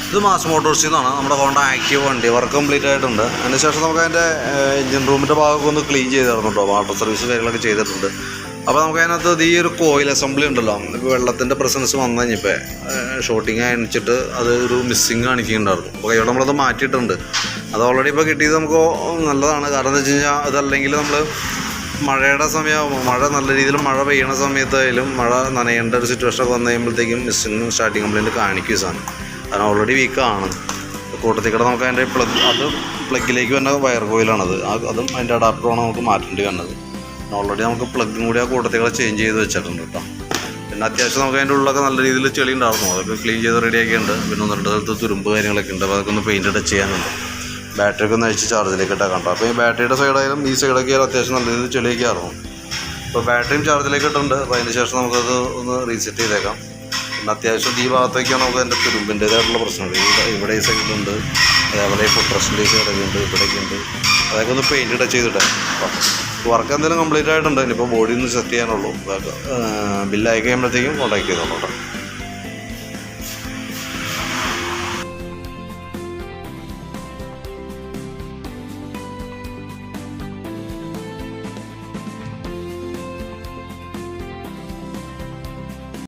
ഇത് മാസ് മോട്ടോഴ്സിൽ നിന്നാണ് നമ്മുടെ ഹോണ്ട ആക്റ്റീവ് വണ്ടി. വർക്ക് കംപ്ലീറ്റ് ആയിട്ടുണ്ട്. അതിന് ശേഷം നമുക്ക് അതിൻ്റെ എഞ്ചിൻ റൂമിൻ്റെ ഭാഗമൊക്കെ ഒന്ന് ക്ലീൻ ചെയ്തിരുന്നു കേട്ടോ. വാട്ടർ സർവീസ് കാര്യങ്ങളൊക്കെ ചെയ്തിട്ടുണ്ട്. അപ്പോൾ നമുക്ക് അതിനകത്ത് ഈ ഒരു കോയിൽ അസംബ്ലി ഉണ്ടല്ലോ, ഇപ്പോൾ വെള്ളത്തിൻ്റെ പ്രസൻസ് വന്നു കഴിഞ്ഞപ്പോൾ ഷോട്ടിങ് അയണിച്ചിട്ട് അത് ഒരു മിസ്സിങ് കാണിക്കുന്നുണ്ടായിരുന്നു. അപ്പോൾ കൈയോടെ നമ്മളത് മാറ്റിയിട്ടുണ്ട്. അത് ഓൾറെഡി ഇപ്പോൾ കിട്ടിയത് നമുക്ക് നല്ലതാണ്. കാരണം എന്താ വെച്ച് കഴിഞ്ഞാൽ അതല്ലെങ്കിൽ നമ്മൾ മഴയുടെ സമയമാകുമ്പോൾ നല്ല രീതിയിൽ മഴ പെയ്യണ സമയത്തായാലും മഴ നനയേണ്ട ഒരു സിറ്റുവേഷനൊക്കെ വന്നു കഴിയുമ്പോഴത്തേക്കും മിസ്സിങ് സ്റ്റാർട്ടിങ് കംപ്ലൈൻറ്റ് കാണിക്കും സാധനം. കാരണം ഓൾറെഡി വീക്കാണ്. കൂട്ടത്തിൽ കൂടെ നമുക്ക് അതിൻ്റെ പ്ലഗിലേക്ക് വരുന്ന വയർ കോയിലാണത്. അതും അതിൻ്റെ അഡാപ്റ്ററാണ് നമുക്ക് മാറ്റേണ്ടി വന്നത്. ഓൾറെഡി നമുക്ക് പ്ലഗും കൂടി ആ കൂട്ടത്തിൽ കൂടെ ചേഞ്ച് ചെയ്ത് വെച്ചിട്ടുണ്ട് കേട്ടോ. പിന്നെ അത്യാവശ്യം നമുക്ക് അതിൻ്റെ ഉള്ളിലൊക്കെ നല്ല രീതിയിൽ ചെളി ഉണ്ടായിരുന്നു. അതൊക്കെ ക്ലീൻ ചെയ്ത് റെഡിയാക്കിയിട്ടുണ്ട്. പിന്നെ 1-2 സ്ഥലത്ത് തുരുമ്പ് കാര്യങ്ങളൊക്കെ ഉണ്ട്. അപ്പോൾ അതൊക്കെ ഒന്ന് പെയിൻറ്റ് ടച്ച് ചെയ്യാനുണ്ട്. ബാറ്ററി ഒക്കെ ഒന്ന് അഴിച്ച് ചാർജിലേക്ക് ഇട്ടാൽ കണ്ടോ. അപ്പോൾ ഈ ബാറ്ററിയുടെ സൈഡായാലും ഈ സൈഡൊക്കെ അത്യാവശ്യം നല്ല രീതിയിൽ ചെളിയൊക്കെ ആയിരുന്നു. അപ്പോൾ ബാറ്ററിയും ചാർജിലേക്ക് ഇട്ടുണ്ട്. അപ്പോൾ അതിന് ശേഷം നമുക്കത് ഒന്ന് റീസെറ്റ് ചെയ്തേക്കാം. പിന്നെ അത്യാവശ്യം ഈ ഭാഗത്തേക്കാണ് നമുക്ക് അതിൻ്റെ തുരുമ്പിൻ്റേതായിട്ടുള്ള പ്രശ്നമുണ്ട്. ഇവിടെ ഈ സൈഡിലുണ്ട്, അതേപോലെ ഈ ഫുഡ് റെസ്റ്റിൻ്റെ സൈഡൊക്കെയുണ്ട്, ഇവിടെയൊക്കെ ഉണ്ട്. അതൊക്കെ ഒന്ന് പെയിൻറ്റ് ടച്ച് ചെയ്തിട്ടേ. വർക്ക് എന്തെങ്കിലും കംപ്ലീറ്റ് ആയിട്ടുണ്ട്. ഇനിയിപ്പോൾ ബോഡി ഒന്ന് സെറ്റ് ചെയ്യാനുള്ളൂ. ബില്ലായി കഴിയുമ്പോഴത്തേക്കും കോൺടാക്ട് ചെയ്തോളൂ കേട്ടോ.